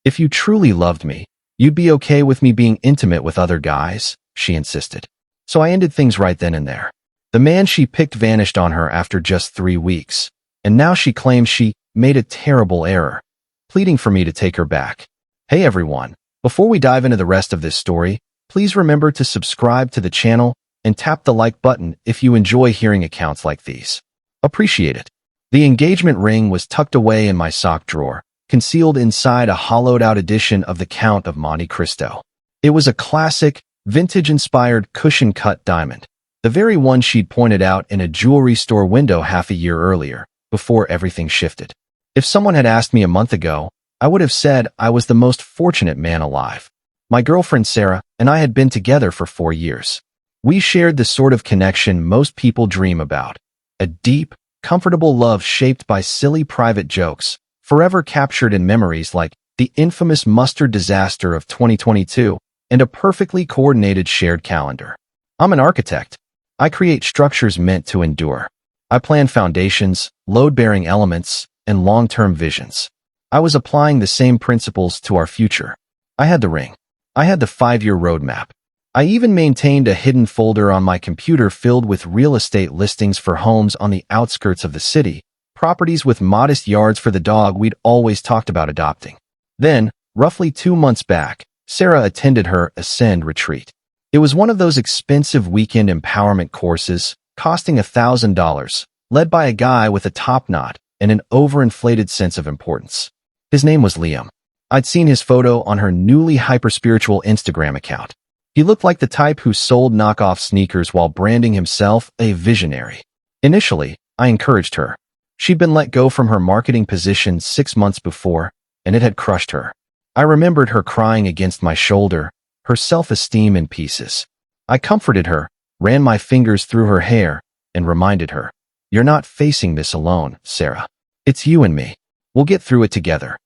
If you truly loved me, you'd be okay with me being intimate with other guys, she insisted. So I ended things right then and there. The man she picked vanished on her after just 3 weeks, and now she claims she made a terrible error, pleading for me to take her back. Hey everyone, before we dive into the rest of this story, please remember to subscribe to the channel and tap the like button if you enjoy hearing accounts like these. Appreciate it. The engagement ring was tucked away in my sock drawer, concealed inside a hollowed-out edition of the Count of Monte Cristo. It was a classic, vintage-inspired cushion-cut diamond, the very one she'd pointed out in a jewelry store window half a year earlier, before everything shifted. If someone had asked me a month ago, I would have said I was the most fortunate man alive. My girlfriend Sarah and I had been together for 4 years. We shared the sort of connection most people dream about, a deep, comfortable love shaped by silly private jokes, forever captured in memories like the infamous mustard disaster of 2022 and a perfectly coordinated shared calendar. I'm an architect. I create structures meant to endure. I plan foundations, load-bearing elements, and long-term visions. I was applying the same principles to our future. I had the ring. I had the 5-year roadmap. I even maintained a hidden folder on my computer filled with real estate listings for homes on the outskirts of the city, properties with modest yards for the dog we'd always talked about adopting. Then, roughly 2 months back, Sarah attended her Ascend retreat. It was one of those expensive weekend empowerment courses, costing $1,000, led by a guy with a top knot and an overinflated sense of importance. His name was Liam. I'd seen his photo on her newly hyper-spiritual Instagram account. He looked like the type who sold knockoff sneakers while branding himself a visionary. Initially, I encouraged her. She'd been let go from her marketing position 6 months before, and it had crushed her. I remembered her crying against my shoulder, her self-esteem in pieces. I comforted her, ran my fingers through her hair, and reminded her, "You're not facing this alone, Sarah. It's you and me. We'll get through it together."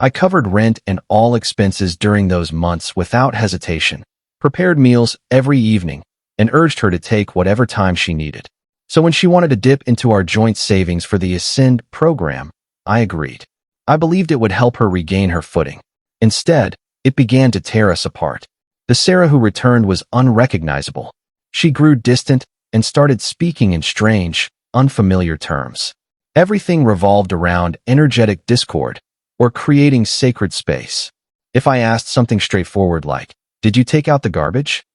I covered rent and all expenses during those months without hesitation, prepared meals every evening, and urged her to take whatever time she needed. So when she wanted to dip into our joint savings for the Ascend program, I agreed. I believed it would help her regain her footing. Instead, it began to tear us apart. The Sarah who returned was unrecognizable. She grew distant and started speaking in strange, unfamiliar terms. Everything revolved around energetic discord or creating sacred space. If I asked something straightforward like, "Did you take out the garbage?"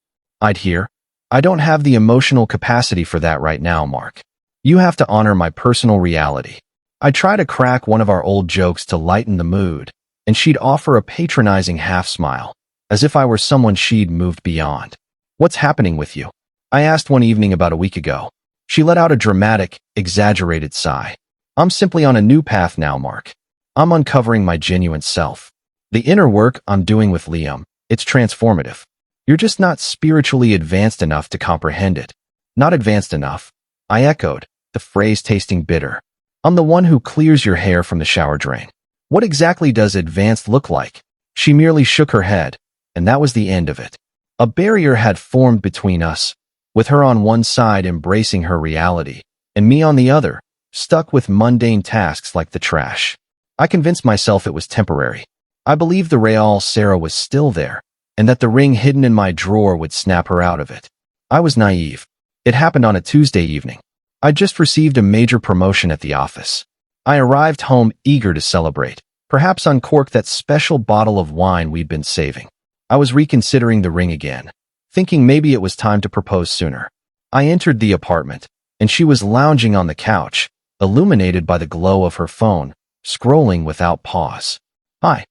I'd hear, "I don't have the emotional capacity for that right now, Mark. You have to honor my personal reality." I'd try to crack one of our old jokes to lighten the mood, and she'd offer a patronizing half-smile, as if I were someone she'd moved beyond. "What's happening with you?" I asked one evening about a week ago. She let out a dramatic, exaggerated sigh. "I'm simply on a new path now, Mark. I'm uncovering my genuine self. The inner work I'm doing with Liam, it's transformative. You're just not spiritually advanced enough to comprehend it." "Not advanced enough," I echoed, the phrase tasting bitter. "I'm the one who clears your hair from the shower drain." "What exactly does advanced look like?" She merely shook her head, and that was the end of it. A barrier had formed between us, with her on one side embracing her reality, and me on the other, stuck with mundane tasks like the trash. I convinced myself it was temporary. I believed the real Sarah was still there, and that the ring hidden in my drawer would snap her out of it. I was naive. It happened on a Tuesday evening. I'd just received a major promotion at the office. I arrived home eager to celebrate, perhaps uncork that special bottle of wine we'd been saving. I was reconsidering the ring again, thinking maybe it was time to propose sooner. I entered the apartment, and she was lounging on the couch, illuminated by the glow of her phone, scrolling without pause. "Hi,"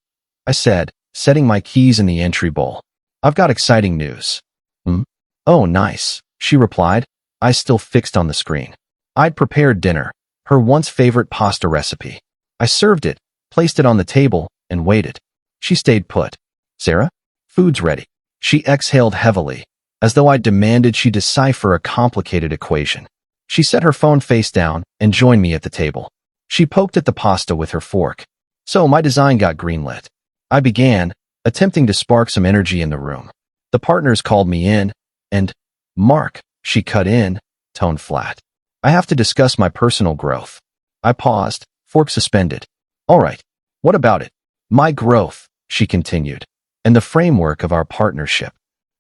I said, setting my keys in the entry bowl. "I've got exciting news." "Hmm? Oh, nice," she replied, eyes still fixed on the screen. I'd prepared dinner, her once favorite pasta recipe. I served it, placed it on the table, and waited. She stayed put. "Sarah? Food's ready." She exhaled heavily, as though I demanded she decipher a complicated equation. She set her phone face down and joined me at the table. She poked at the pasta with her fork. So my design got greenlit. I began, attempting to spark some energy in the room. The partners called me in, and, "Mark," she cut in, tone flat. "I have to discuss my personal growth." I paused, fork suspended. "All right, what about it?" "My growth," she continued. And the framework of our partnership.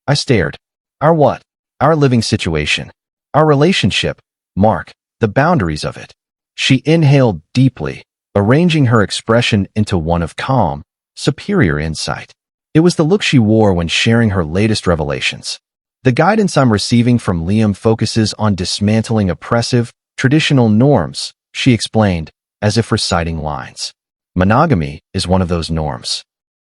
I stared. Our what? Our living situation. Our relationship, Mark, the boundaries of it. She inhaled deeply, arranging her expression into one of calm, superior insight. It was the look she wore when sharing her latest revelations. The guidance I'm receiving from Liam focuses on dismantling oppressive, traditional norms, she explained, as if reciting lines. Monogamy is one of those norms.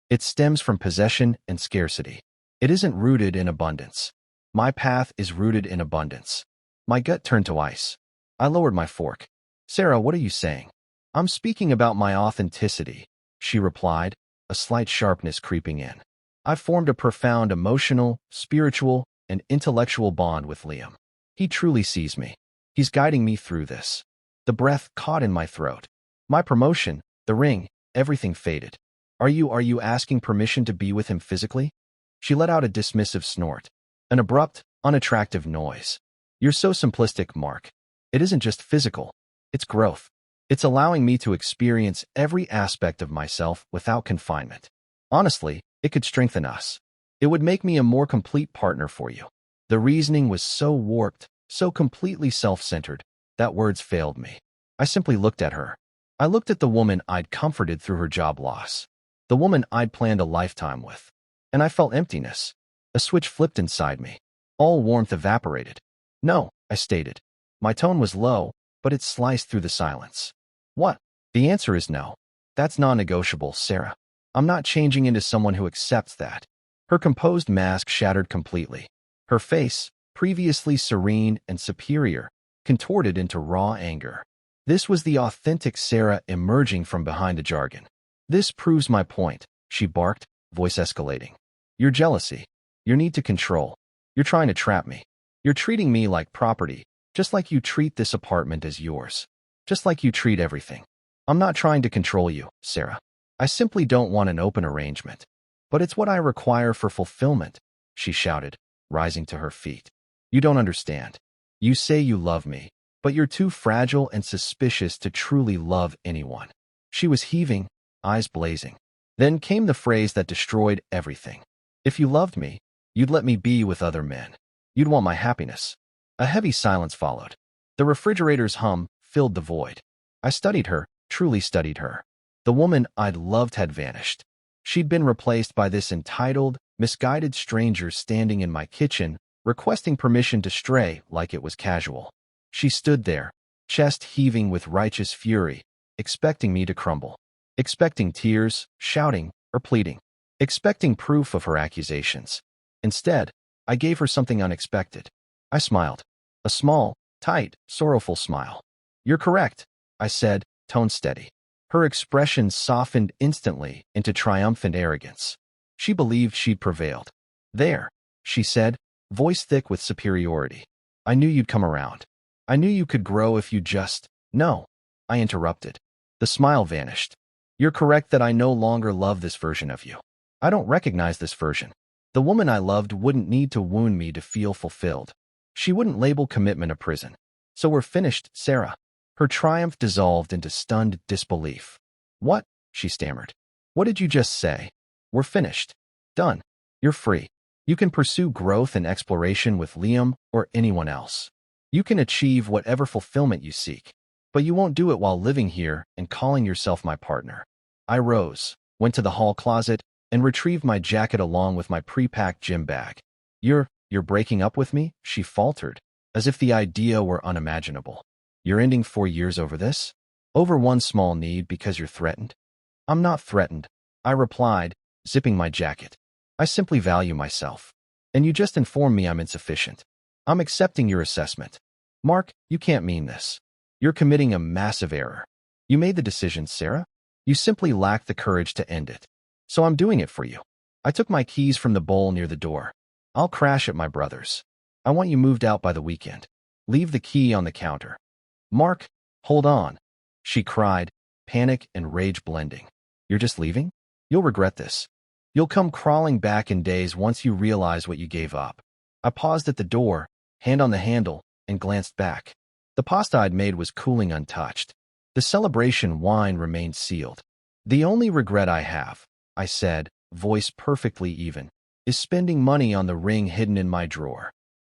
It stems from possession and scarcity. It isn't rooted in abundance. My path is rooted in abundance. My gut turned to ice. I lowered my fork. Sarah, what are you saying? I'm speaking about my authenticity, she replied, a slight sharpness creeping in. I've formed a profound emotional, spiritual, and intellectual bond with Liam. He truly sees me. He's guiding me through this. The breath caught in my throat. My promotion, the ring, everything faded. Are you asking permission to be with him physically? She let out a dismissive snort, an abrupt, unattractive noise. You're so simplistic, Mark. It isn't just physical. It's growth. It's allowing me to experience every aspect of myself without confinement. Honestly, it could strengthen us. It would make me a more complete partner for you. The reasoning was so warped, so completely self-centered, that words failed me. I simply looked at her. I looked at the woman I'd comforted through her job loss. The woman I'd planned a lifetime with. And I felt emptiness. A switch flipped inside me. All warmth evaporated. No, I stated. My tone was low, but it sliced through the silence. What? The answer is no. That's non-negotiable, Sarah. I'm not changing into someone who accepts that. Her composed mask shattered completely. Her face, previously serene and superior, contorted into raw anger. This was the authentic Sarah emerging from behind the jargon. This proves my point, she barked, voice escalating. Your jealousy. Your need to control. You're trying to trap me. You're treating me like property, just like you treat this apartment as yours. Just like you treat everything. I'm not trying to control you, Sarah. I simply don't want an open arrangement. But it's what I require for fulfillment, she shouted, rising to her feet. You don't understand. You say you love me, but you're too fragile and suspicious to truly love anyone. She was heaving, eyes blazing. Then came the phrase that destroyed everything. If you loved me, you'd let me be with other men. You'd want my happiness. A heavy silence followed. The refrigerator's hum filled the void. I studied her, truly studied her. The woman I'd loved had vanished. She'd been replaced by this entitled, misguided stranger standing in my kitchen, requesting permission to stray like it was casual. She stood there, chest heaving with righteous fury, expecting me to crumble. Expecting tears, shouting, or pleading. Expecting proof of her accusations. Instead, I gave her something unexpected. I smiled. A small, tight, sorrowful smile. You're correct, I said, tone steady. Her expression softened instantly into triumphant arrogance. She believed she'd prevailed. There, she said, voice thick with superiority. I knew you'd come around. I knew you could grow if you just... No, I interrupted. The smile vanished. You're correct that I no longer love this version of you. I don't recognize this version. The woman I loved wouldn't need to wound me to feel fulfilled. She wouldn't label commitment a prison. So we're finished, Sarah. Her triumph dissolved into stunned disbelief. What? She stammered. What did you just say? We're finished. Done. You're free. You can pursue growth and exploration with Liam or anyone else. You can achieve whatever fulfillment you seek. But you won't do it while living here and calling yourself my partner. I rose, went to the hall closet, and retrieved my jacket along with my pre-packed gym bag. You're breaking up with me? She faltered, as if the idea were unimaginable. You're ending 4 years over this? Over one small need because you're threatened? I'm not threatened, I replied, zipping my jacket. I simply value myself. And you just informed me I'm insufficient. I'm accepting your assessment. Mark, you can't mean this. You're committing a massive error. You made the decision, Sarah. You simply lack the courage to end it. So I'm doing it for you. I took my keys from the bowl near the door. I'll crash at my brother's. I want you moved out by the weekend. Leave the key on the counter. Mark, hold on, she cried, panic and rage blending. You're just leaving? You'll regret this. You'll come crawling back in days once you realize what you gave up. I paused at the door, hand on the handle, and glanced back. The pasta I'd made was cooling untouched. The celebration wine remained sealed. The only regret I have, I said, voice perfectly even, is spending money on the ring hidden in my drawer.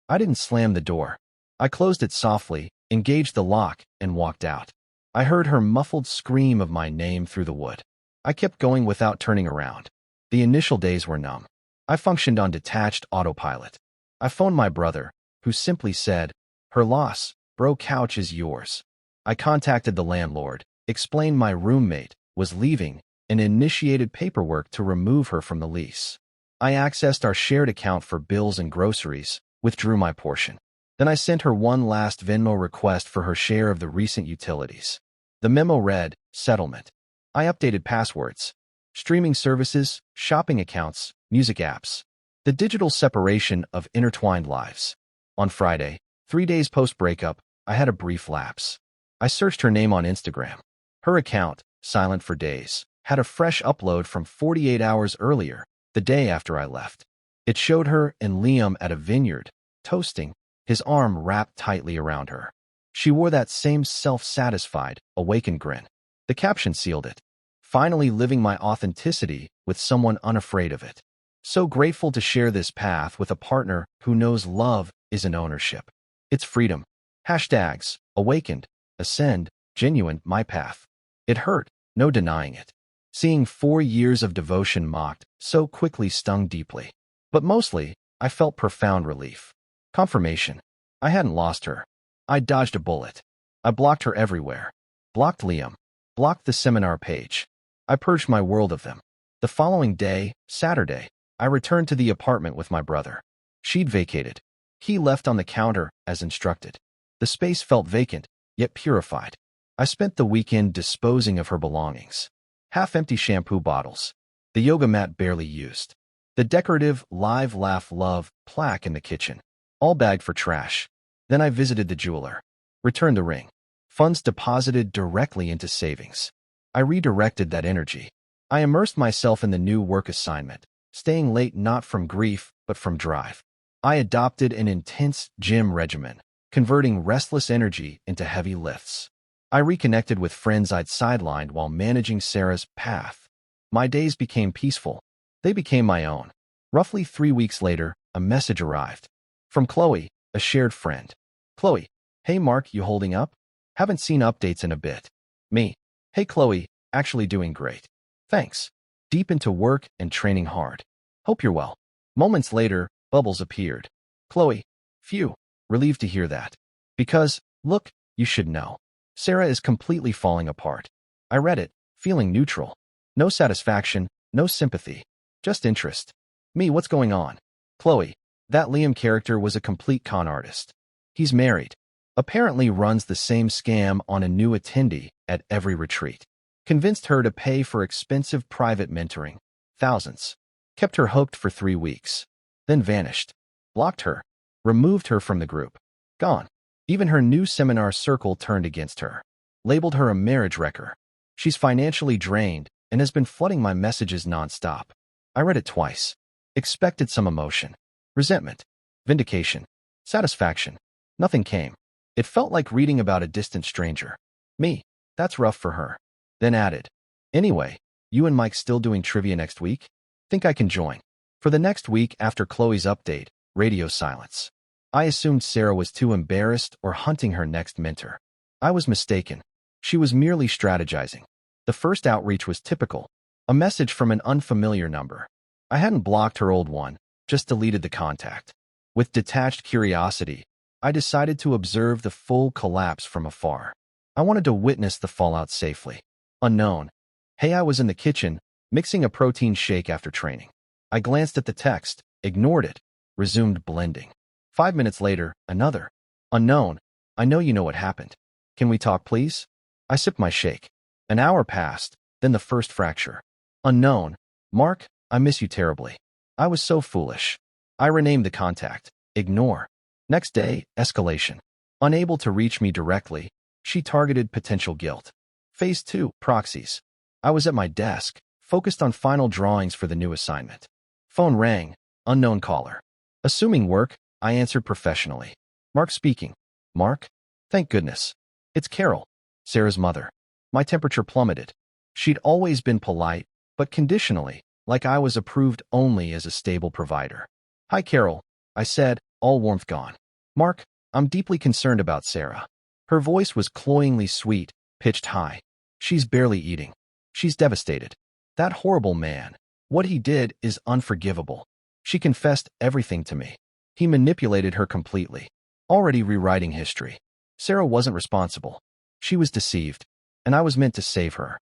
I didn't slam the door. I closed it softly, engaged the lock, and walked out. I heard her muffled scream of my name through the wood. I kept going without turning around. The initial days were numb. I functioned on detached autopilot. I phoned my brother, who simply said, "Her loss, bro, couch is yours." I contacted the landlord, explained my roommate was leaving, and initiated paperwork to remove her from the lease. I accessed our shared account for bills and groceries, withdrew my portion. Then I sent her one last Venmo request for her share of the recent utilities. The memo read, settlement. I updated passwords, streaming services, shopping accounts, music apps. The digital separation of intertwined lives. On Friday, 3 days post-breakup, I had a brief lapse. I searched her name on Instagram. Her account, silent for days, had a fresh upload from 48 hours earlier, the day after I left. It showed her and Liam at a vineyard, toasting, his arm wrapped tightly around her. She wore that same self-satisfied, awakened grin. The caption sealed it. Finally living my authenticity with someone unafraid of it. So grateful to share this path with a partner who knows love isn't ownership. It's freedom. Hashtags, awakened, ascend, genuine, my path. It hurt, no denying it. Seeing 4 years of devotion mocked so quickly stung deeply. But mostly, I felt profound relief. Confirmation. I hadn't lost her. I dodged a bullet. I blocked her everywhere. Blocked Liam. Blocked the seminar page. I purged my world of them. The following day, Saturday, I returned to the apartment with my brother. She'd vacated. He left on the counter as instructed. The space felt vacant, yet purified. I spent the weekend disposing of her belongings. Half-empty shampoo bottles. The yoga mat barely used. The decorative "Live, Laugh, Love" plaque in the kitchen. All bagged for trash. Then I visited the jeweler. Returned the ring. Funds deposited directly into savings. I redirected that energy. I immersed myself in the new work assignment, staying late not from grief, but from drive. I adopted an intense gym regimen, converting restless energy into heavy lifts. I reconnected with friends I'd sidelined while managing Sarah's path. My days became peaceful. They became my own. Roughly 3 weeks later, a message arrived. From Chloe, a shared friend. Chloe, hey Mark, you holding up? Haven't seen updates in a bit. Me, hey Chloe, actually doing great. Thanks. Deep into work and training hard. Hope you're well. Moments later, bubbles appeared. Chloe, phew, relieved to hear that. Because, look, you should know. Sarah is completely falling apart. I read it, feeling neutral. No satisfaction, no sympathy. Just interest. Me, what's going on? Chloe, that Liam character was a complete con artist. He's married. Apparently runs the same scam on a new attendee at every retreat. Convinced her to pay for expensive private mentoring. Thousands. Kept her hooked for 3 weeks. Then vanished. Blocked her. Removed her from the group. Gone. Even her new seminar circle turned against her. Labeled her a marriage wrecker. She's financially drained and has been flooding my messages nonstop. I read it twice. Expected some emotion. Resentment. Vindication. Satisfaction. Nothing came. It felt like reading about a distant stranger. Me, that's rough for her. Then added, anyway, you and Mike still doing trivia next week? Think I can join. For the next week after Chloe's update, radio silence. I assumed Sarah was too embarrassed or hunting her next mentor. I was mistaken. She was merely strategizing. The first outreach was typical. A message from an unfamiliar number. I hadn't blocked her old one, just deleted the contact. With detached curiosity, I decided to observe the full collapse from afar. I wanted to witness the fallout safely. Unknown. Hey, I was in the kitchen, mixing a protein shake after training. I glanced at the text, ignored it, resumed blending. 5 minutes later, another. Unknown. I know you know what happened. Can we talk, please? I sipped my shake. An hour passed, then the first fracture. Unknown. Mark, I miss you terribly. I was so foolish. I renamed the contact. Ignore. Next day, escalation. Unable to reach me directly, she targeted potential guilt. Phase 2, proxies. I was at my desk, focused on final drawings for the new assignment. Phone rang, unknown caller. Assuming work, I answered professionally. Mark speaking. Mark? Thank goodness. It's Carol, Sarah's mother. My temperature plummeted. She'd always been polite, but conditionally, like I was approved only as a stable provider. "Hi, Carol," I said, all warmth gone. "Mark, I'm deeply concerned about Sarah." Her voice was cloyingly sweet, pitched high. "She's barely eating. She's devastated. That horrible man. What he did is unforgivable. She confessed everything to me. He manipulated her completely. Already rewriting history. Sarah wasn't responsible. She was deceived, and I was meant to save her.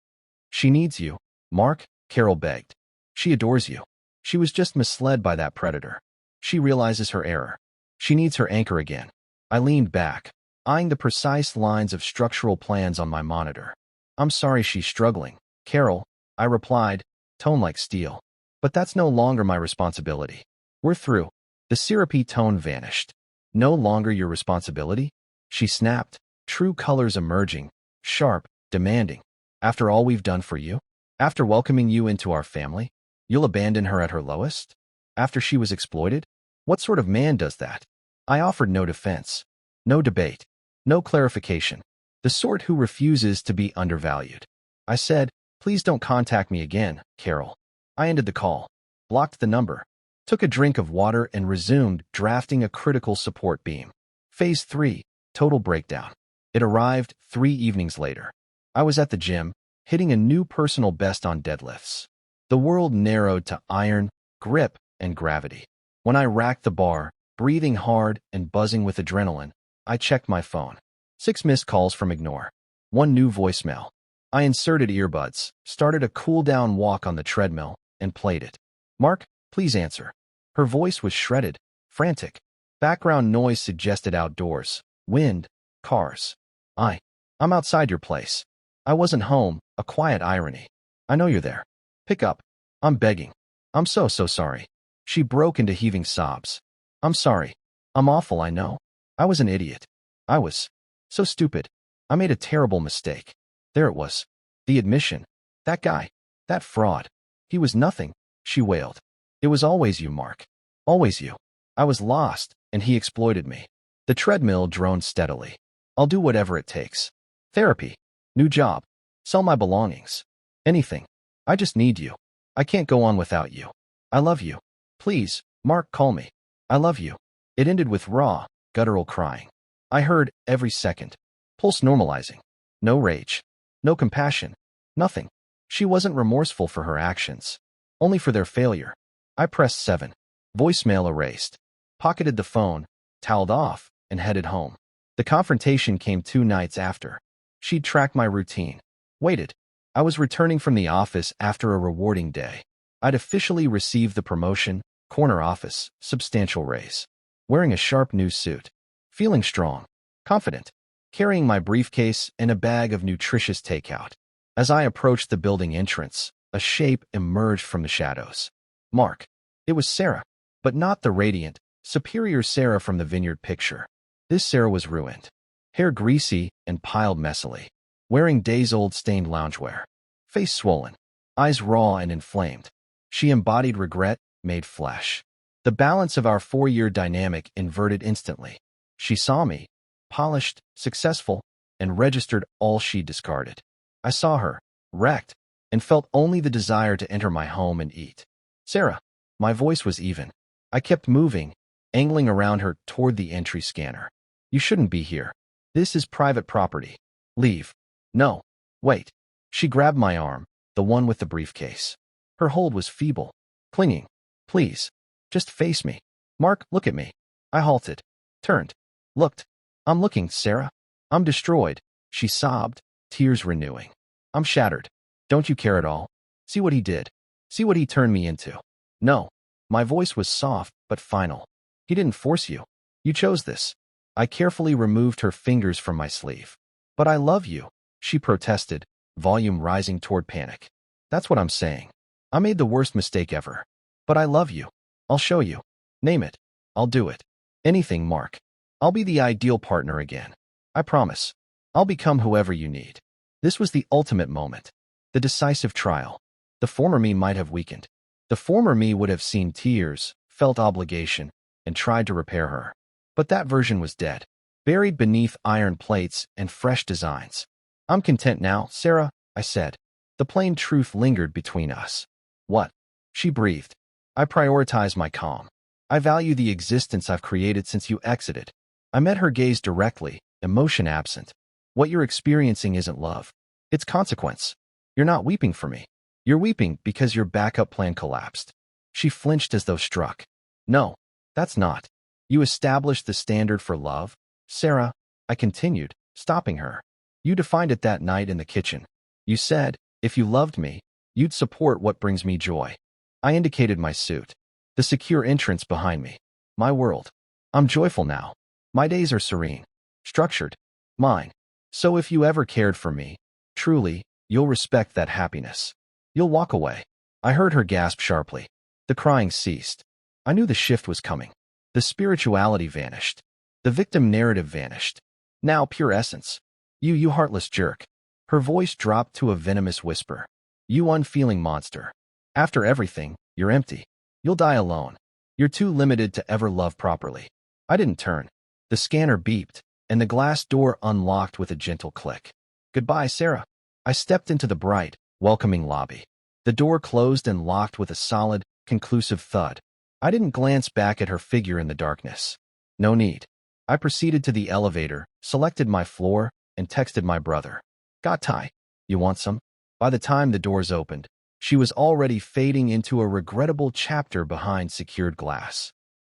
She needs you, Mark," Carol begged. "She adores you. She was just misled by that predator. She realizes her error. She needs her anchor again." I leaned back, eyeing the precise lines of structural plans on my monitor. "I'm sorry she's struggling, Carol," I replied, tone like steel. "But that's no longer my responsibility. We're through." The syrupy tone vanished. "No longer your responsibility?" she snapped, true colors emerging, sharp, demanding. "After all we've done for you? After welcoming you into our family? You'll abandon her at her lowest? After she was exploited? What sort of man does that?" I offered no defense, no debate, no clarification. The sort who refuses to be undervalued. I said, "Please don't contact me again, Carol." I ended the call, blocked the number, took a drink of water and resumed drafting a critical support beam. Phase 3, total breakdown. It arrived 3 evenings later. I was at the gym, hitting a new personal best on deadlifts. The world narrowed to iron, grip, and gravity. When I racked the bar, breathing hard and buzzing with adrenaline, I checked my phone. 6 missed calls from Ignore. 1 new voicemail. I inserted earbuds, started a cool-down walk on the treadmill, and played it. "Mark, please answer." Her voice was shredded, frantic. Background noise suggested outdoors, wind, cars. I'm outside your place. I wasn't home, a quiet irony. "I know you're there. Pick up. I'm begging. I'm so sorry." She broke into heaving sobs. "I'm sorry. I'm awful, I know. I was an idiot. I was so stupid. I made a terrible mistake." There it was. The admission. That guy. That fraud. He was nothing, she wailed. "It was always you, Mark. Always you. I was lost, and he exploited me." The treadmill droned steadily. "I'll do whatever it takes. Therapy. New job. Sell my belongings. Anything. I just need you. I can't go on without you. I love you. Please, Mark, call me. I love you." It ended with raw, guttural crying. I heard every second. Pulse normalizing. No rage. No compassion. Nothing. She wasn't remorseful for her actions. Only for their failure. I pressed 7. Voicemail erased. Pocketed the phone, toweled off, and headed home. The confrontation came 2 nights after. She'd tracked my routine. Waited. I was returning from the office after a rewarding day. I'd officially received the promotion, corner office, substantial raise. Wearing a sharp new suit. Feeling strong. Confident. Carrying my briefcase and a bag of nutritious takeout. As I approached the building entrance, a shape emerged from the shadows. Mark. It was Sarah, but not the radiant, superior Sarah from the vineyard picture. This Sarah was ruined. Hair greasy and piled messily. Wearing days-old stained loungewear. Face swollen. Eyes raw and inflamed. She embodied regret, made flesh. The balance of our 4-year dynamic inverted instantly. She saw me, polished, successful, and registered all she discarded. I saw her, wrecked, and felt only the desire to enter my home and eat. "Sarah." My voice was even. I kept moving, angling around her toward the entry scanner. "You shouldn't be here. This is private property. Leave." "No. Wait." She grabbed my arm, the one with the briefcase. Her hold was feeble, clinging. "Please. Just face me. Mark, look at me." I halted, turned, looked. "I'm looking, Sarah. I'm destroyed," she sobbed, tears renewing. "I'm shattered. Don't you care at all? See what he did. See what he turned me into." "No." My voice was soft but final. "He didn't force you. You chose this." I carefully removed her fingers from my sleeve. "But I love you," she protested, volume rising toward panic. "That's what I'm saying. I made the worst mistake ever. But I love you. I'll show you. Name it. I'll do it. Anything, Mark. I'll be the ideal partner again. I promise. I'll become whoever you need." This was the ultimate moment. The decisive trial. The former me might have weakened. The former me would have seen tears, felt obligation, and tried to repair her. But that version was dead, buried beneath iron plates and fresh designs. "I'm content now, Sarah," I said. The plain truth lingered between us. "What?" She breathed. I prioritize my calm. I value the existence I've created since you exited. I met her gaze directly, emotion absent. What you're experiencing isn't love. It's consequence. You're not weeping for me. You're weeping because your backup plan collapsed. She flinched as though struck. No, that's not. You established the standard for love, Sarah, I continued, stopping her. You defined it that night in the kitchen. You said, if you loved me, you'd support what brings me joy. I indicated my suit, the secure entrance behind me. My world. I'm joyful now. My days are serene, structured, mine. So if you ever cared for me, truly, you'll respect that happiness. You'll walk away. I heard her gasp sharply. The crying ceased. I knew the shift was coming. The spirituality vanished. The victim narrative vanished. Now pure essence. You heartless jerk. Her voice dropped to a venomous whisper. You unfeeling monster. After everything, you're empty. You'll die alone. You're too limited to ever love properly. I didn't turn. The scanner beeped, and the glass door unlocked with a gentle click. Goodbye, Sarah. I stepped into the bright, welcoming lobby. The door closed and locked with a solid, conclusive thud. I didn't glance back at her figure in the darkness. No need. I proceeded to the elevator, selected my floor, and texted my brother. Got Thai. You want some? By the time the doors opened, she was already fading into a regrettable chapter behind secured glass.